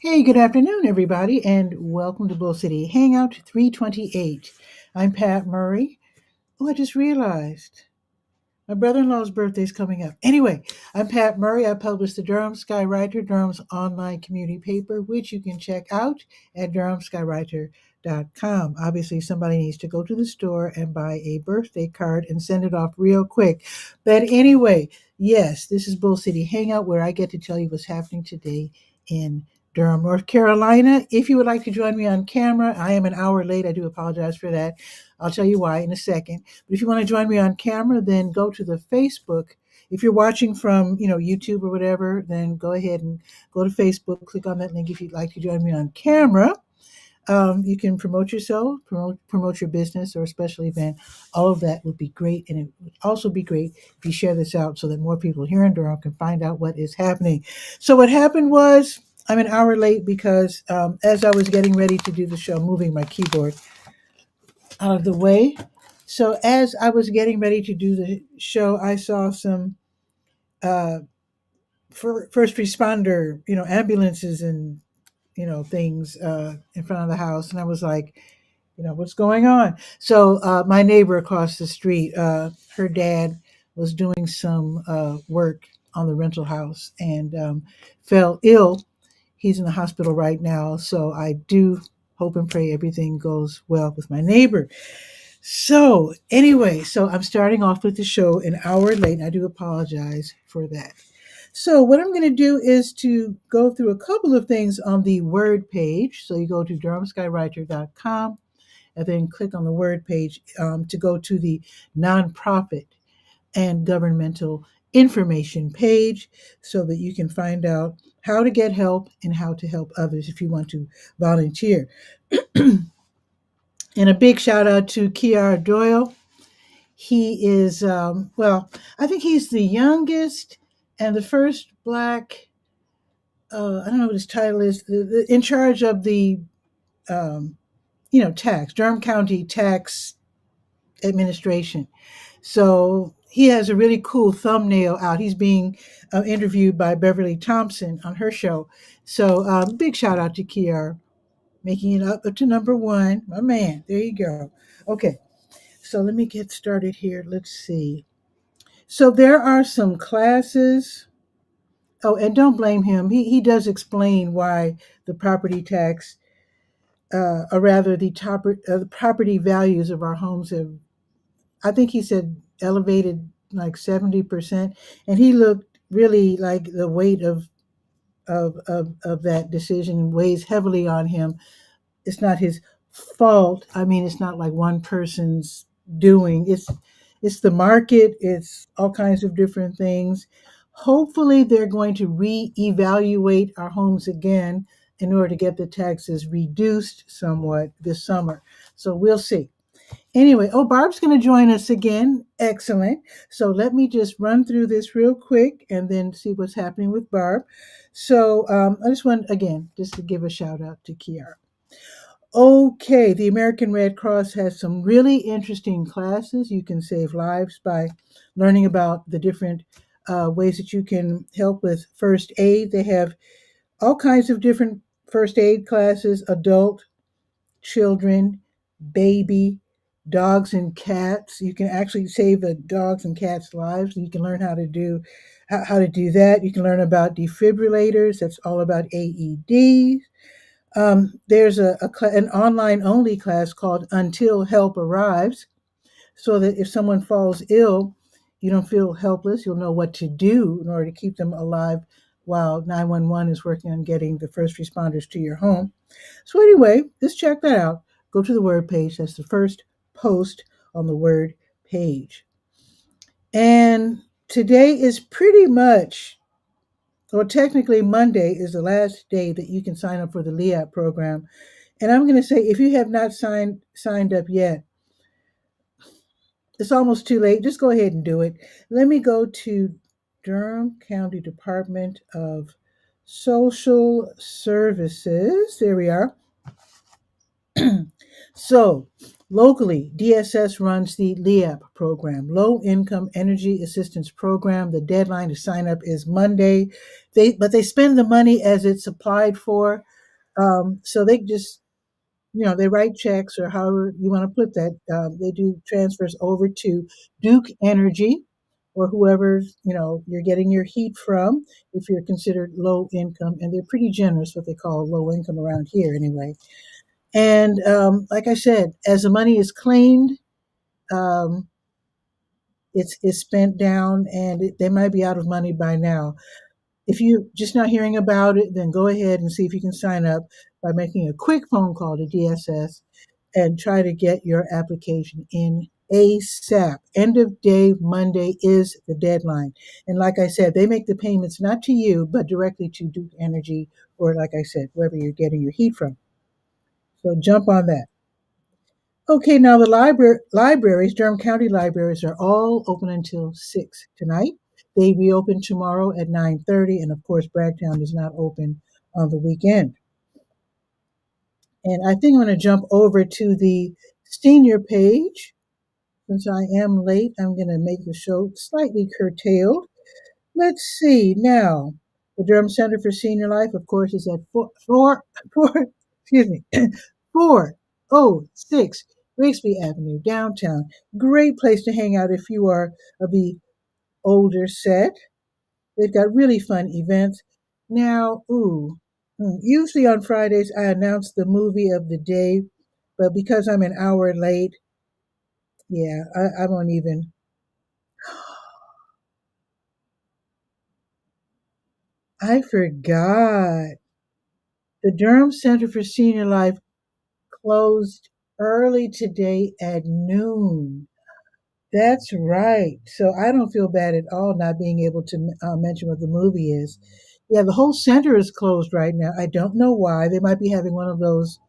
Hey, good afternoon, everybody, and welcome to Bull City Hangout 328. I'm Pat Murray. Oh, I just realized my brother in law's birthday is coming up. Anyway, I'm Pat Murray. I publish the Durham Skywriter, Durham's online community paper, which you can check out at durhamskywriter.com. Obviously, somebody needs to go to the store and buy a birthday card and send it off real quick. But anyway, yes, this is Bull City Hangout where I get to tell you what's happening today in Durham, North Carolina. If you would like to join me on camera, I am an hour late. I do apologize for that. I'll tell you why in a second. But if you want to join me on camera, then go to the Facebook. If you're watching from, YouTube or whatever, then go ahead and go to Facebook, click on that link if you'd like to join me on camera. You can promote yourself, promote your business or a special event. All of that would be great. And it would also be great if you share this out so that more people here in Durham can find out what is happening. So what happened was I'm an hour late because as I was getting ready to do the show, moving my keyboard out of the way. So as I was getting ready to do the show, I saw some uh, first responder, ambulances and things in front of the house, and I was like, what's going on? So my neighbor across the street, her dad was doing some work on the rental house and fell ill. He's in the hospital right now, so I do hope and pray everything goes well with my neighbor. So, anyway, so I'm starting off with the show an hour late, and I do apologize for that. So, what I'm going to do is to go through a couple of things on the Word page. So, you go to durhamskywriter.com and then click on the Word page to go to the nonprofit and governmental information page so that you can find out how to get help and how to help others if you want to volunteer. And a big shout out to Kiara Doyle. He is, I think he's the youngest and the first Black, I don't know what his title is, in charge of the, Durham County Tax Administration. So he has a really cool thumbnail out. He's being interviewed by Beverly Thompson on her show. So big shout out to Kiara, making it up to number one. My man, there you go. Okay. So let me get started here. Let's see. So there are some classes. Oh, and don't blame him. He does explain why the property tax, or rather the property values of our homes have, I think he said, elevated like 70%. And he looked really like the weight of that decision weighs heavily on him. It's not his fault. I mean, it's not like one person's doing. It's the market. It's all kinds of different things. Hopefully, they're going to reevaluate our homes again in order to get the taxes reduced somewhat this summer. So we'll see. Anyway, oh, Barb's going to join us again. Excellent. So let me just run through this real quick and then see what's happening with Barb. So I just want, again, just to give a shout out to Kiara. Okay, the American Red Cross has some really interesting classes. You can save lives by learning about the different ways that you can help with first aid. They have all kinds of different first aid classes: adult, children, baby, dogs and cats. You can actually save the dogs and cats' lives. You can learn how to do that. You can learn about defibrillators. That's all about AEDs. There's an online only class called Until Help Arrives, so that if someone falls ill, you don't feel helpless. You'll know what to do in order to keep them alive while 911 is working on getting the first responders to your home. So, anyway, just check that out. Go to the Word page. That's the first post on the Word page. And today is pretty much, well, technically, Monday is the last day that you can sign up for the LEAP program. And I'm going to say, if you have not signed up yet, it's almost too late. Just go ahead and do it. Let me go to Durham County Department of Social Services. There we are. So, locally, DSS runs the LEAP program, Low Income Energy Assistance Program. The deadline to sign up is Monday. But they spend the money as it's applied for. So they just, they write checks or however you want to put that. They do transfers over to Duke Energy or whoever, you're getting your heat from if you're considered low income. And they're pretty generous, what they call low income around here anyway. And like I said, as the money is claimed, um, it's spent down and they might be out of money by now. If you just not hearing about it, then go ahead and see if you can sign up by making a quick phone call to DSS and try to get your application in ASAP. End of day Monday is the deadline. And like I said, they make the payments not to you, but directly to Duke Energy or, like I said, wherever you're getting your heat from. So jump on that. Okay, now the libraries, Durham County libraries, are all open until 6 tonight. They reopen tomorrow at 9:30, and of course, Bragtown is not open on the weekend. And I think I'm going to jump over to the senior page. Since I am late, I'm going to make the show slightly curtailed. Let's see now. The Durham Center for Senior Life, of course, is at excuse me, 406 Grigsby Avenue, downtown. Great place to hang out if you are of the older set. They've got really fun events. Now, usually on Fridays I announce the movie of the day, but because I'm an hour late, yeah, I won't even. I forgot. The Durham Center for Senior Life closed early today at noon. That's right. So I don't feel bad at all not being able to mention what the movie is. Yeah, the whole center is closed right now. I don't know why. They might be having one of those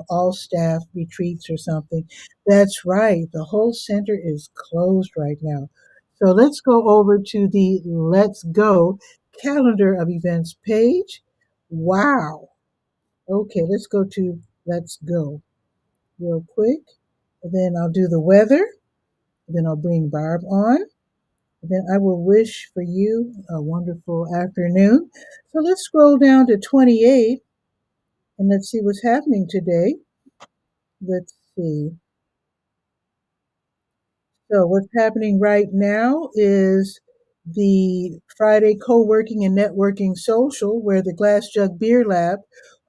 all staff retreats or something. That's right. The whole center is closed right now. So let's go over to the Let's Go calendar of events page. Wow. Okay, let's go to Let's Go real quick. And then I'll do the weather. Then I'll bring Barb on. And then I will wish for you a wonderful afternoon. So let's scroll down to 28 and let's see what's happening today. Let's see. So what's happening right now is the Friday co-working and networking social where the Glass Jug Beer Lab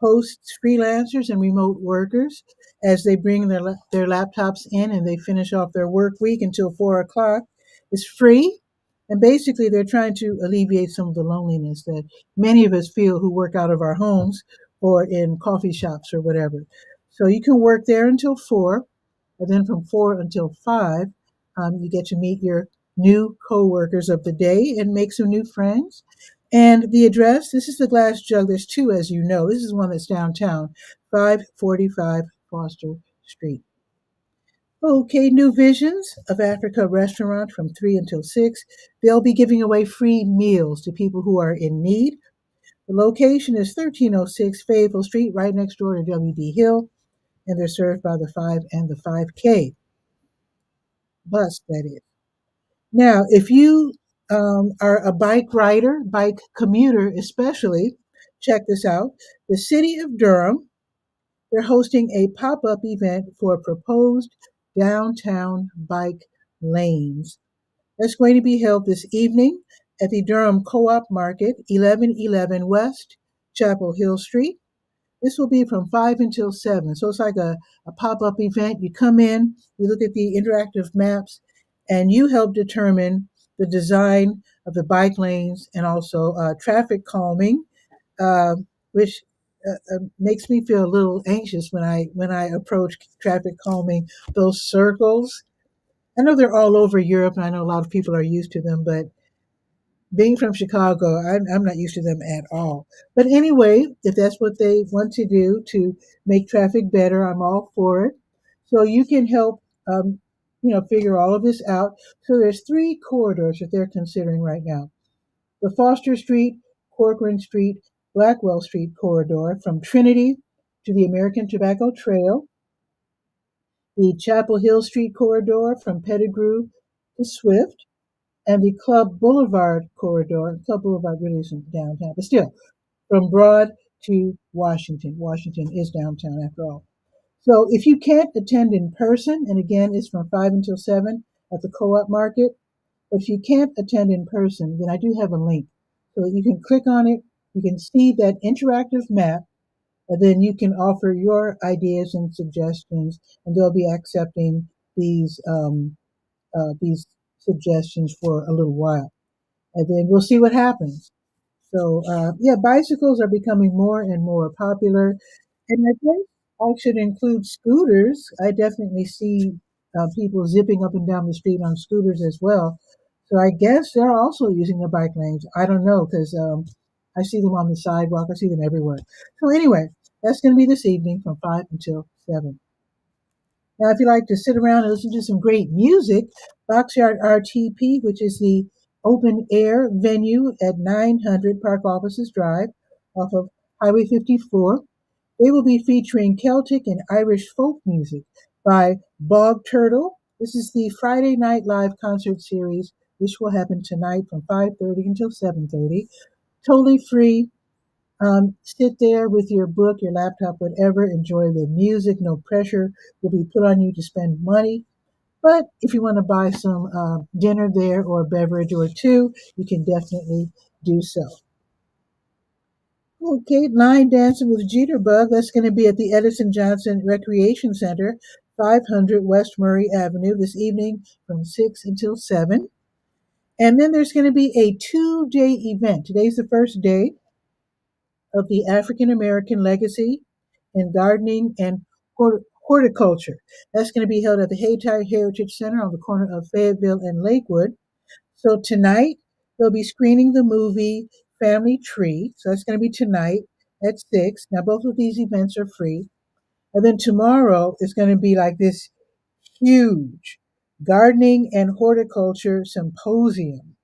hosts freelancers and remote workers as they bring their laptops in and they finish off their work week until 4 o'clock. It's free. And basically they're trying to alleviate some of the loneliness that many of us feel who work out of our homes or in coffee shops or whatever. So you can work there until 4, and then from 4 until 5, you get to meet your new coworkers of the day and make some new friends. And the address, this is the Glass Jug. There's two, as you know. This is one that's downtown, 545 Foster Street. Okay, New Visions of Africa restaurant from 3 until 6. They'll be giving away free meals to people who are in need. The location is 1306 Fayetteville Street, right next door to W.D. Hill, and they're served by the 5 and the 5K bus, that is. Now, if you are a bike rider, bike commuter especially, check this out. The City of Durham, they're hosting a pop up event for proposed downtown bike lanes. That's going to be held this evening at the Durham Co op Market, 1111 West Chapel Hill Street. This will be from 5 until 7. So it's like a pop up event. You come in, you look at the interactive maps, and you help determine the design of the bike lanes and also traffic calming, uh, which makes me feel a little anxious when I approach traffic calming. Those circles, I know they're all over Europe, and I know a lot of people are used to them, but being from Chicago, I'm not used to them at all. But anyway, if that's what they want to do to make traffic better, I'm all for it. So you can help, figure all of this out. So there's three corridors that they're considering right now: the Foster Street, Corcoran Street, Blackwell Street corridor from Trinity to the American Tobacco Trail, the Chapel Hill Street corridor from Pettigrew to Swift, and the Club Boulevard corridor. Club Boulevard really isn't downtown, but still, from Broad to Washington. Washington is downtown after all. So if you can't attend in person, and again, it's from 5 until 7 at the co op market, but if you can't attend in person, then I do have a link so that you can click on it. You can see that interactive map, and then you can offer your ideas and suggestions, and they'll be accepting these suggestions for a little while, and then we'll see what happens. So yeah, bicycles are becoming more and more popular, and I think I should include scooters. I definitely see people zipping up and down the street on scooters as well. So I guess they're also using the bike lanes. I don't know because I see them on the sidewalk. I see them everywhere. So anyway, that's going to be this evening from 5 until 7. Now, if you like to sit around and listen to some great music, Boxyard RTP, which is the open air venue at 900 Park Offices Drive off of Highway 54, they will be featuring Celtic and Irish folk music by Bog Turtle. This is the Friday Night Live concert series, which will happen tonight from 5:30 until 7:30. Totally free. Sit there with your book, your laptop, whatever. Enjoy the music. No pressure will be put on you to spend money. But if you want to buy some dinner there or a beverage or two, you can definitely do so. Okay, line dancing with Jitterbug. That's going to be at the Edison Johnson Recreation Center, 500 West Murray Avenue, this evening from 6 until 7. And then there's going to be a 2-day event. Today's the first day of the African American Legacy in Gardening and Horticulture. That's going to be held at the Hayti Heritage Center on the corner of Fayetteville and Lakewood. So tonight, they'll be screening the movie Family Tree. So that's going to be tonight at 6. Now, both of these events are free. And then tomorrow is going to be like this huge gardening and horticulture symposium.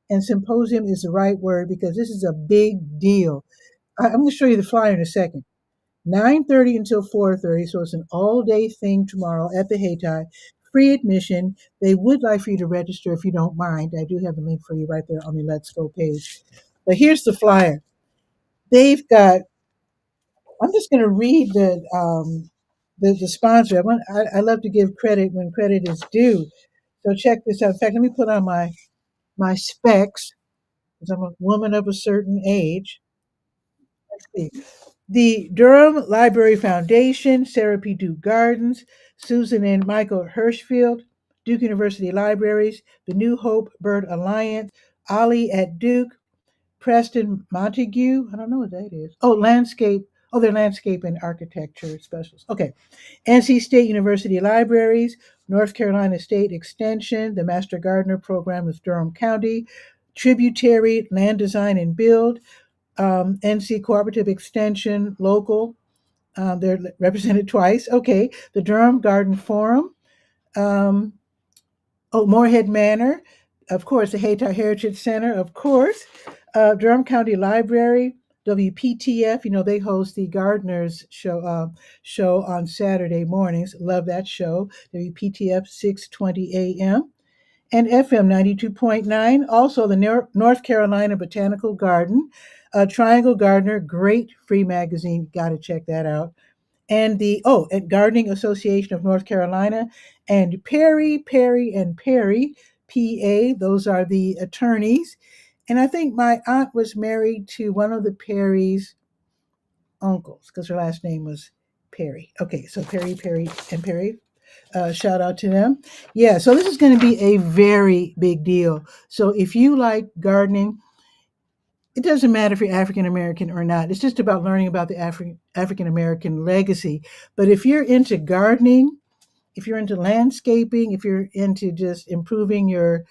And symposium is the right word because this is a big deal. I'm going to show you the flyer in a second. 9:30 until 4:30, so it's an all-day thing tomorrow at the Hayti. Free admission. They would like for you to register if you don't mind. I do have the link for you right there on the Let's Go page. But here's the flyer. They've got. I'm just going to read the sponsor. I love to give credit when credit is due. So check this out. In fact, let me put on my specs because I'm a woman of a certain age. Let's see. The Durham Library Foundation, Sarah P. Duke Gardens, Susan and Michael Hirschfield, Duke University Libraries, the New Hope Bird Alliance, Ali at Duke, Preston Montague. I don't know what that is. Oh, landscape. Oh, they're landscape and architecture specialists. Okay. NC State University Libraries, North Carolina State Extension, the Master Gardener Program with Durham County, Tributary Land Design and Build, NC Cooperative Extension Local. They're represented twice. Okay. The Durham Garden Forum. Um, Moorhead Manor. Of course, the Hayti Heritage Center. Of course. Durham County Library. WPTF, they host the Gardeners show on Saturday mornings. Love that show. WPTF 6:20 a.m. and FM 92.9. Also, the North Carolina Botanical Garden, Triangle Gardener, great free magazine. Got to check that out. And at Gardening Association of North Carolina, and Perry and Perry, PA. Those are the attorneys. And I think my aunt was married to one of the Perry's uncles because her last name was Perry. Okay, so Perry and Perry. Shout out to them. Yeah, so this is going to be a very big deal. So if you like gardening, it doesn't matter if you're African American or not. It's just about learning about the African American legacy. But if you're into gardening, if you're into landscaping, if you're into just improving your,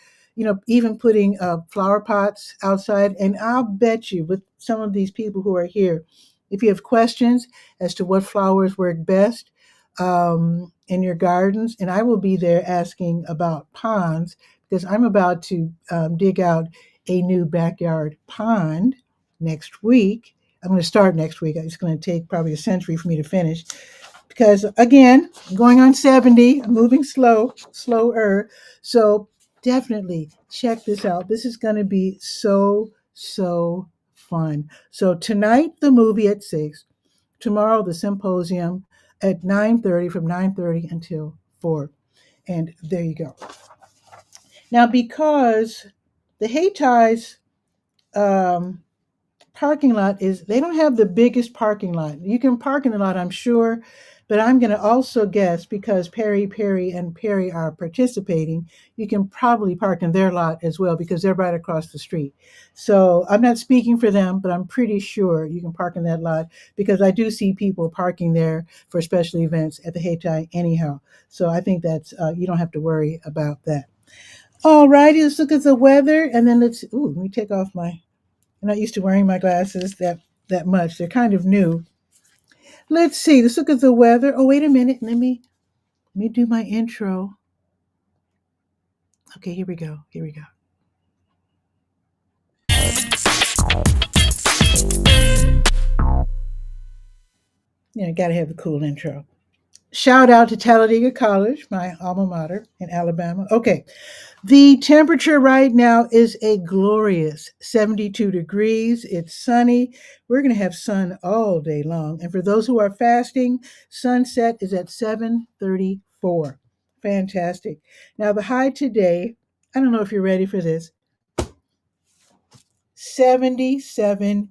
even putting flower pots outside, and I'll bet you with some of these people who are here, if you have questions as to what flowers work best in your gardens, and I will be there asking about ponds because I'm about to dig out a new backyard pond next week. I'm going to start next week. It's going to take probably a century for me to finish because again, I'm going on 70, I'm moving slower. So definitely check this out. This is going to be so fun. So tonight the movie at 6, tomorrow the symposium at 9:30, from 9:30 until 4. And there you go. Now, because the Hayties um, parking lot is, they don't have the biggest parking lot. You can park in the lot, I'm sure, but I'm going to also guess, because Perry and Perry are participating, you can probably park in their lot as well because they're right across the street. So I'm not speaking for them, but I'm pretty sure you can park in that lot because I do see people parking there for special events at the Hayti anyhow. So I think that's you don't have to worry about that. All righty, let's look at the weather, and then let me take off my. I'm not used to wearing my glasses that much. They're kind of new. Let's see. Let's look at the weather. Oh, wait a minute. Let me do my intro. Okay, here we go. Here we go. Yeah, got to have the cool intro. Shout out to Talladega College, my alma mater in Alabama. Okay, the temperature right now is a glorious 72 degrees. It's sunny. We're going to have sun all day long. And for those who are fasting, sunset is at 7:34. Fantastic. Now the high today, I don't know if you're ready for this. 77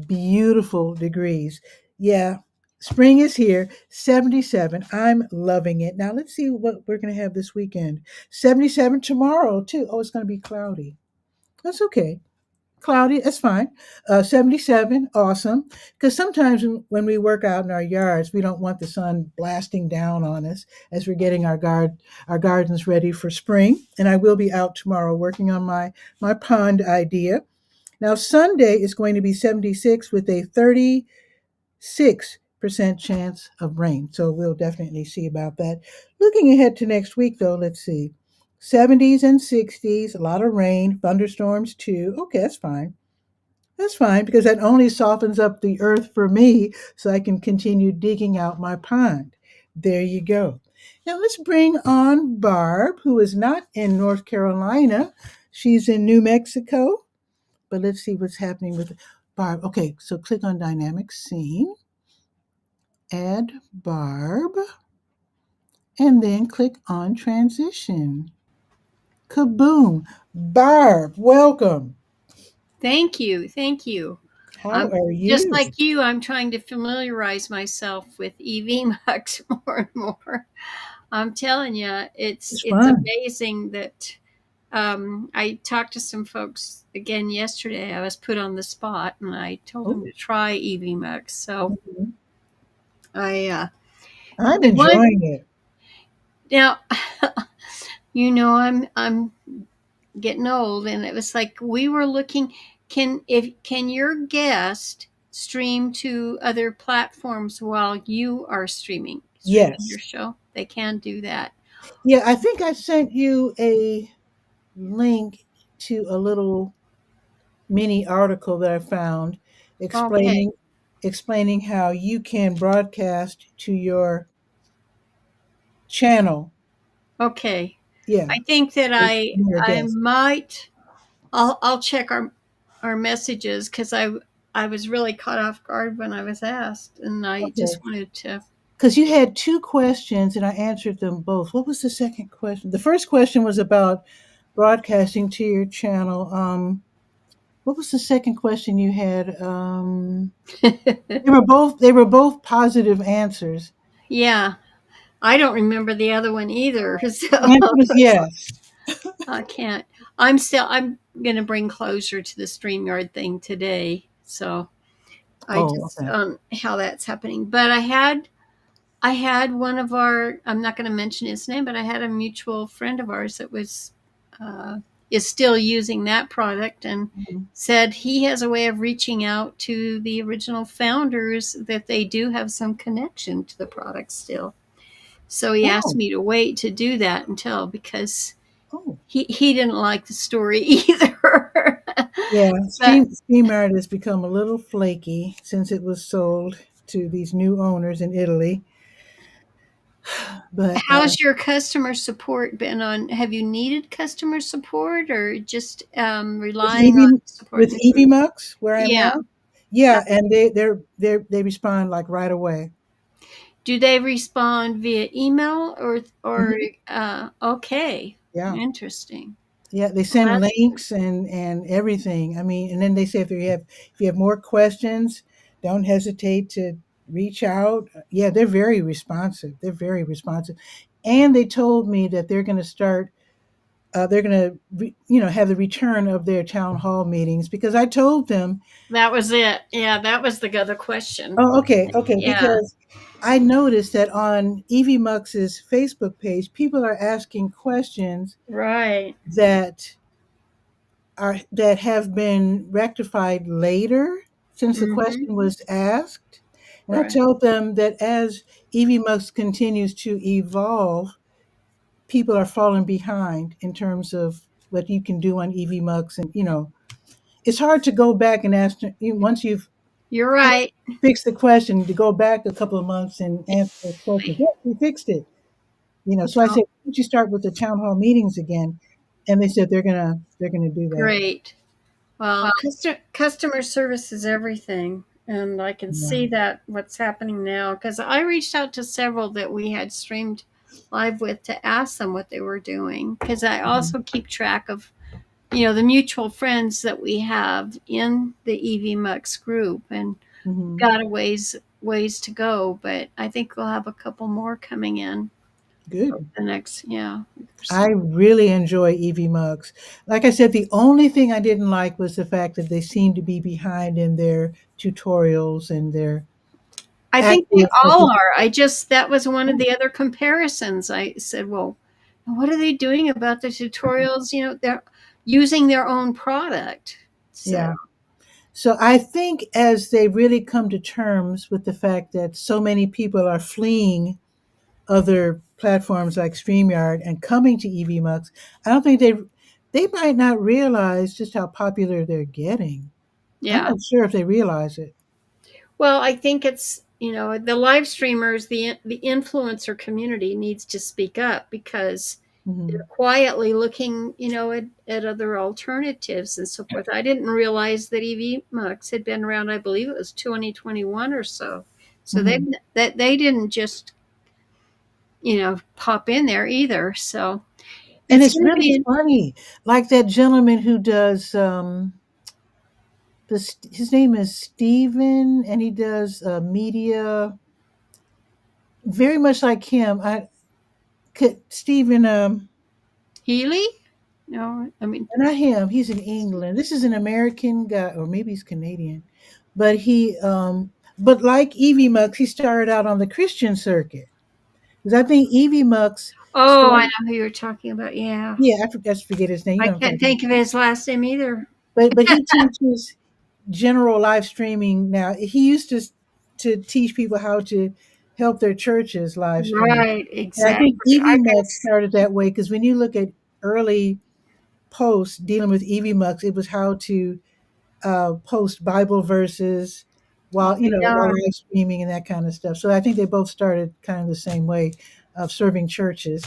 beautiful degrees. Yeah, spring is here. 77. I'm loving it. Now let's see what we're going to have this weekend. 77 tomorrow, too. Oh, it's going to be cloudy. That's okay. Cloudy, that's fine. 77, awesome. Because sometimes when we work out in our yards, we don't want the sun blasting down on us as we're getting our gardens ready for spring. And I will be out tomorrow working on my pond idea. Now, Sunday is going to be 76 with a 36% chance of rain. So we'll definitely see about that. Looking ahead to next week, though, let's see. 70s and 60s, a lot of rain, thunderstorms too. Okay, that's fine. That's fine because that only softens up the earth for me so I can continue digging out my pond. There you go. Now let's bring on Barb, who is not in North Carolina. She's in New Mexico. But let's see what's happening with Barb. Okay, so click on dynamic scene, add Barb, and then click on transition. Kaboom! Barb, welcome. Thank you. Thank you. How I'm are just you? like you, I'm trying to familiarize myself with EV more and more. I'm telling you, It's it's fun. amazing that I talked to some folks again yesterday. I was put on the spot and I told them Oh, to try EV. So mhm. I I'm the one enjoying it. now I'm getting old, and it was like we were looking, can your guest stream to other platforms while you are streaming Yes. your show? They can do that. Yeah, I think I sent you a link to a little mini article that I found Okay. explaining how you can broadcast to your channel. Okay. Yeah, I think that when you're a I guest. might, I'll check our messages because I was really caught off guard when I was asked, and I Okay. just wanted to. Because you had two questions and I answered them both. What was the second question? The first question was about broadcasting to your channel. What was the second question you had? They were both positive answers. Yeah, I don't remember the other one either. The answer So was yes. I can't. I'm gonna bring closure to the StreamYard thing today. So I Oh, just okay. how that's happening. But I had one of our, I'm not gonna mention his name, but I had a mutual friend of ours that was uh, is still using that product and Mhm. said he has a way of reaching out to the original founders that they do have some connection to the product still. So he asked Oh, me to wait to do that until, because oh. he didn't like the story either. Yeah, But StreamYard has become a little flaky since it was sold to these new owners in Italy. But How's your customer support been on? Have you needed customer support or just with relying on support in with the group? EVMux, where I'm Yeah. now, yeah, and they respond like right away. Do they respond via email or Mhm. okay. Yeah. Interesting. Yeah, they Well, send that's links and everything. I mean, and then they say if you have more questions, don't hesitate to reach out. Yeah, they're very responsive. They're very responsive, and they told me that they're going to start. They're going to have the return of their town hall meetings because I told them. that was it. Yeah, that was the other question. Oh, okay, okay, Yeah. because I noticed that on Evie Mux's Facebook page, people are asking questions Right. that that have been rectified later since the Mhm. question was asked. And I Right. told them that as EVMux continues to evolve, people are falling behind in terms of what you can do on EVMux. And, it's hard to go back and ask, once you've You're fi- right. fixed the question, to go back a couple of months and answer those questions. Yes, we fixed it. So I Oh, said, why don't you start with the town hall meetings again? And they said they're gonna do that. great. Well, customer service is everything. And I can Yeah. see that what's happening now because I reached out to several that we had streamed live with to ask them what they were doing because I Mhm. also keep track of the mutual friends that we have in the EV Mux group and Mhm. got a ways to go, but I think we'll have a couple more coming in over Good. the next week or I so. really enjoy EV mugs. Like I said, the only thing I didn't like was the fact that they seem to be behind in their tutorials and their I think they active all participation. are. I just that was one of the other comparisons. I said, "Well, what are they doing about the tutorials? They're using their own product." So, Yeah. So I think as they really come to terms with the fact that so many people are fleeing other platforms like StreamYard and coming to EV mugs, I don't think they might not realize just how popular they're getting. I'm yeah. not sure if they realize it. Well, I think it's the live streamers, the influencer community needs to speak up because they're Mhm. quietly looking, at other alternatives and so forth. I didn't realize that EV Mux had been around. I believe it was 2021 or so. So Mhm. they didn't just pop in there either. So And it's it's going to really be funny, like that gentleman who does, his name is Steven, and he does, media very much like him. I could Steven, Healy. No, I mean, not him, he's in England. This is an American guy, or maybe he's Canadian, but but like Evie Mux, he started out on the Christian circuit. Because I think Evie Mux oh, I started, know who you're talking about. Yeah, yeah, I forget his name, you I know what I'm can't talking about. think of his last name either. But he teaches general live streaming now. He used to teach people how to help their churches live stream. Right, And I think exactly. I Evie Mux guess. started that way because when you look at early posts dealing with Evie Mux, it was how to post Bible verses I'll be while darned. live streaming and that kind of stuff. So I think they both started kind of the same way of serving churches.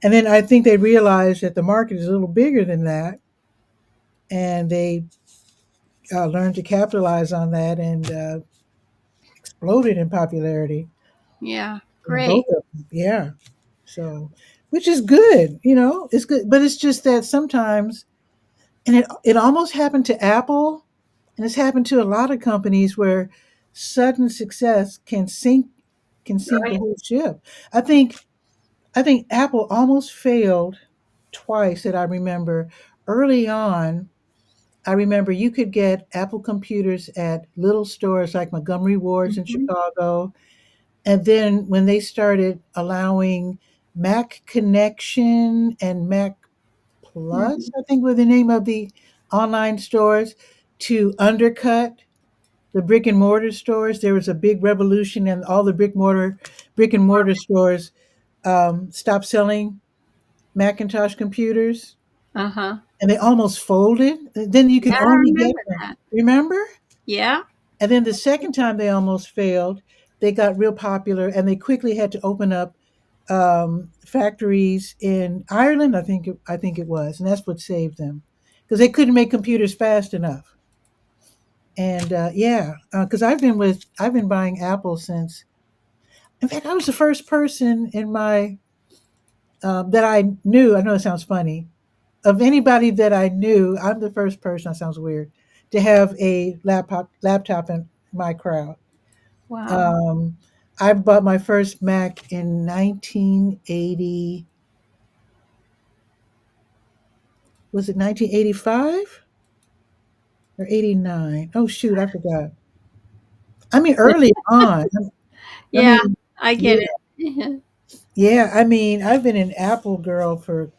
And then I think they realized that the market is a little bigger than that, and they learned to capitalize on that and exploded in popularity. Yeah, Both great. of them, yeah. So, which is good, it's good, but it's just that sometimes, and it almost happened to Apple, and it's happened to a lot of companies where sudden success can sink the Right. whole ship. I think I think Apple almost failed twice that I remember. Early on, I remember you could get Apple computers at little stores like Montgomery Ward's in Mhm. Chicago. And then when they started allowing Mac Connection and Mac Plus, Mhm. I think were the name of the online stores, to undercut the brick and mortar stores, there was a big revolution, and all the brick and mortar stores stopped selling Macintosh computers, Uh-huh. and they almost folded. Then you Yeah, could I only get remember them. that. Remember? Yeah. And then the second time they almost failed, they got real popular, and they quickly had to open up factories in Ireland. I think it was, and that's what saved them because they couldn't make computers fast enough. And yeah, because I've been buying Apple since. In fact, I was the first person in my that I knew. I know it sounds funny. Of anybody that I knew, I'm the first person. That sounds weird to have a laptop in my crowd. Wow. Um, I bought my first Mac in 1980. Was it 1985 or 89? Oh shoot, I forgot. I mean, early on. I Yeah, mean, I yeah, get it. yeah. I mean, I've been an Apple girl for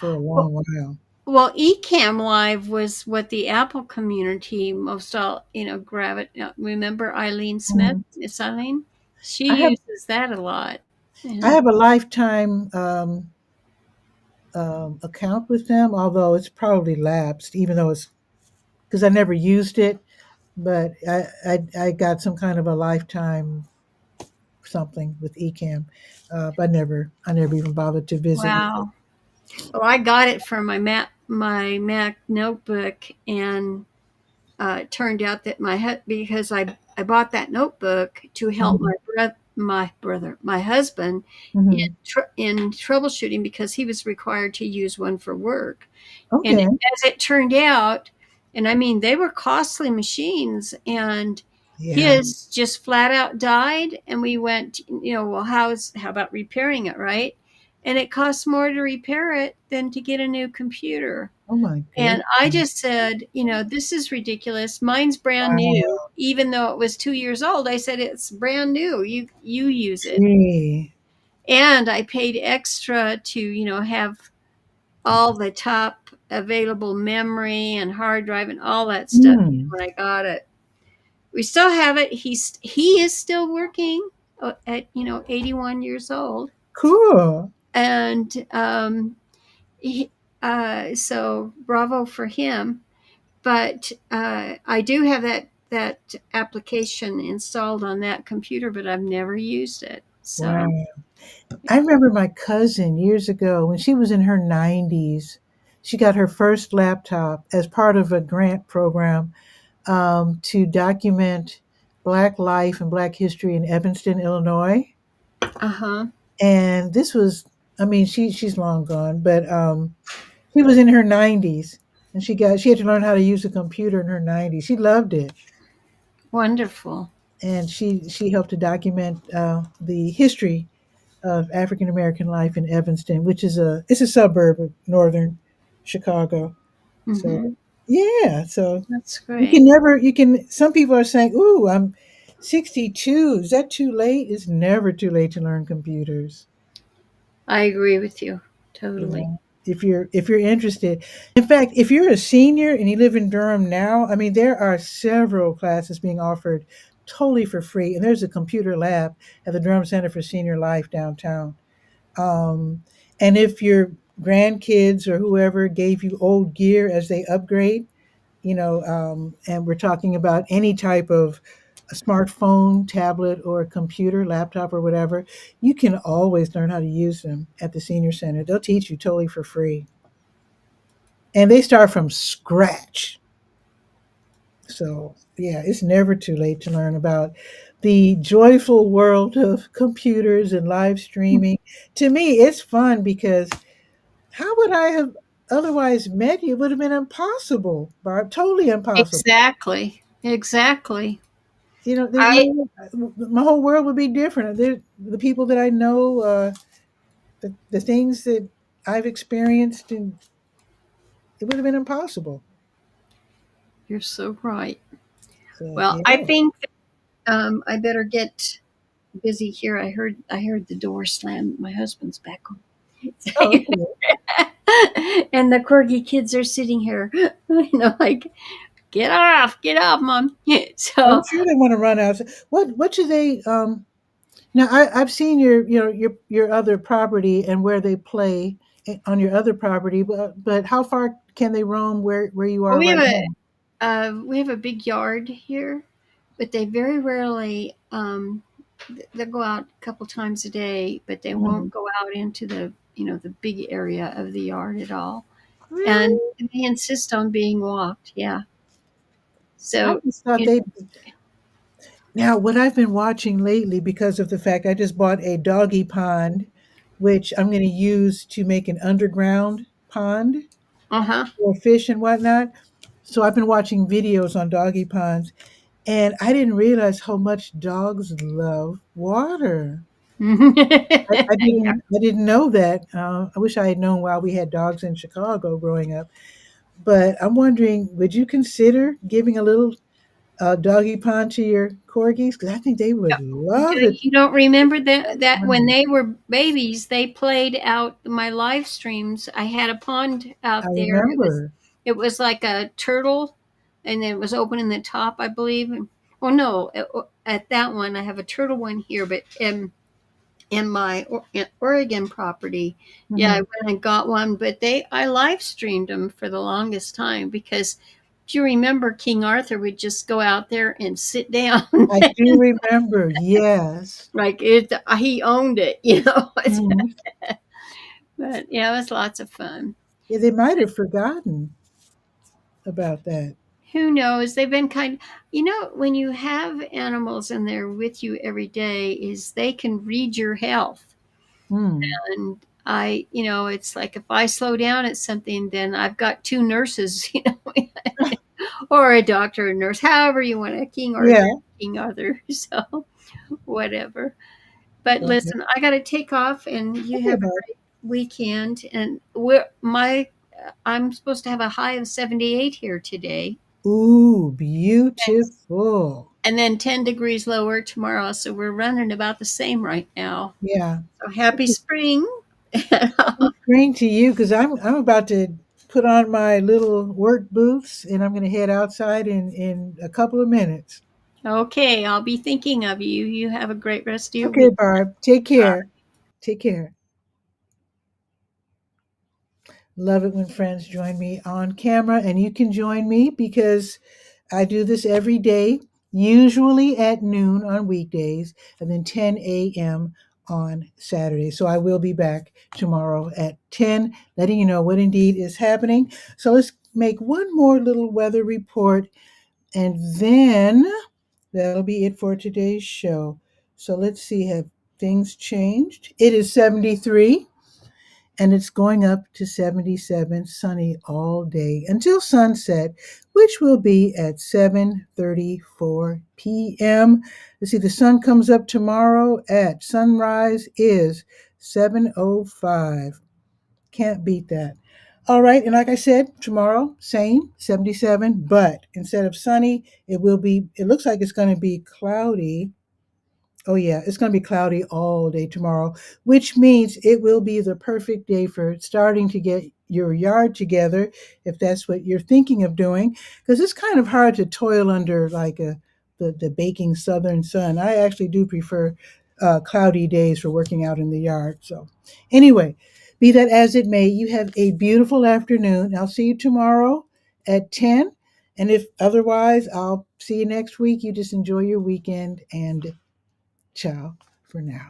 a Well, long while. Ecamm Live was what the Apple community most all remember Eileen Smith, Mhm. Miss Eileen? She I have uses that a lot. I Yeah. have a lifetime account with them, although it's probably lapsed, even though it's because I never used it. But I got some kind of a lifetime something with Ecamm, but I never even bothered to visit with it. Wow. Well, I got it from my Mac notebook, and it turned out that because I bought that notebook to help Mhm. my husband in Mhm. in troubleshooting because he was required to use one for work. And Okay. as it turned out, and I mean, they were costly machines, and Yeah. his just flat out died. And we went, well, how about repairing it, right? And it costs more to repair it than to get a new computer. Oh my And goodness. I just said, this is ridiculous. Mine's brand Wow. new, even though it was 2 years old. I said it's brand new. You use it, Gee. and I paid extra to have all the top available memory and hard drive and all that stuff Hmm. when I got it. We still have it. He is still working at 81 years old, Cool. and he, so bravo for him. But I do have that application installed on that computer, but I've never used it. So, Wow. I remember my cousin years ago when she was in her 90s. She got her first laptop as part of a grant program to document Black life and Black history in Evanston, Illinois. uh huh. And this was, I mean, she's long gone, but she was in her 90s, and she had to learn how to use a computer in her 90s. She loved it, Wonderful. and she helped to document the history of African American life in Evanston, which is a suburb of northern Chicago. So Hmm. yeah, so That's you can great. never you can. Some people are saying, "Ooh, I'm 62. Is that too late?" It's never too late to learn computers. I agree with you You totally. know, if you're interested. In fact, if you're a senior and you live in Durham now, I mean, there are several classes being offered totally for free, and there's a computer lab at the Durham Center for Senior Life downtown. And if your grandkids or whoever gave you old gear as they upgrade, and we're talking about any type of a smartphone, tablet, or a computer, laptop, or whatever, you can always learn how to use them at the senior center. They'll teach you totally for free. And they start from scratch. So, yeah, it's never too late to learn about the joyful world of computers and live streaming. To me, it's fun because how would I have otherwise met you? It would have been impossible, Barb. Totally impossible. Exactly. Exactly. There's I no, my whole world would be different. The people that I know, the things that I've experienced, and it would have been impossible. You're so right. So, Well, I yeah. think I better get busy here. I heard the door slam. My husband's back home. Oh, okay. And the corgi kids are sitting here, like, get off, mom. I'm So, sure they want to run out. What do they? Now I've seen your other property and where they play on your other property, but how far can they roam where you well, are right now? we have a big yard here, but they very rarely. they'll go out a couple times a day, but they Mhm. won't go out into the big area of the yard at all. And Really? they insist on being walked. Yeah. I So, just thought you they. Now, what I've been watching lately, because of the fact I just bought a doggy pond, which I'm going to use to make an underground pond uh-huh. for fish and whatnot. So I've been watching videos on doggy ponds, and I didn't realize how much dogs love water. I Yeah. didn't know that. I wish I had known while we had dogs in Chicago growing up. But I'm wondering, would you consider giving a little doggy pond to your corgis? Because I think they would love it. You don't remember that when they were babies, they played out my live streams. I had a pond I out there. remember. It was like a turtle, and then it was open in the top, I believe. Oh no, at that one I have a turtle one here, but in my in Oregon property, yeah, I Mhm. went and got one. But I live streamed them for the longest time because. Do you remember King Arthur would just go out there and sit down? I do remember. Yes. Like he owned it, Mhm. But yeah, it was lots of fun. Yeah, they might have forgotten about that. Who knows? They've been when you have animals and they're with you every day, is they can read your health. Mm. And it's like if I slow down at something, then I've got two nurses, or a doctor and nurse, however you want to, Yeah. King Arthur. So whatever. But Okay. listen, I got to take off, and you Okay, have a Bob. great weekend. And I'm supposed to have a high of 78 here today, Ooh, beautiful. and then 10 degrees lower tomorrow. So we're running about the same right now. Yeah. So happy spring. Happy spring to you, because I'm about to put on my little work boots and I'm going to head outside in a couple of minutes. Okay, I'll be thinking of you. You have a great rest of your Okay, week. Barb. Take care. Take care. Love it when friends join me on camera, and you can join me because I do this every day, usually at noon on weekdays, and then 10 a.m. on Saturday. So I will be back tomorrow at 10, letting you know what indeed is happening. So let's make one more little weather report, and then that'll be it for today's show. So let's see, have things changed? It is 73 and it's going up to 77, sunny all day until sunset, which will be at 7:34 p.m. Let's see, the sun comes up tomorrow at sunrise is 7:05. Can't beat that. All right, and like I said, tomorrow same 77, but instead of sunny, it looks like it's going to be cloudy. Oh, yeah, it's going to be cloudy all day tomorrow, which means it will be the perfect day for starting to get your yard together, if that's what you're thinking of doing, because it's kind of hard to toil under like the baking southern sun. I actually do prefer cloudy days for working out in the yard. So, anyway, be that as it may, you have a beautiful afternoon. I'll see you tomorrow at 10. And if otherwise, I'll see you next week. You just enjoy your weekend and ciao for now.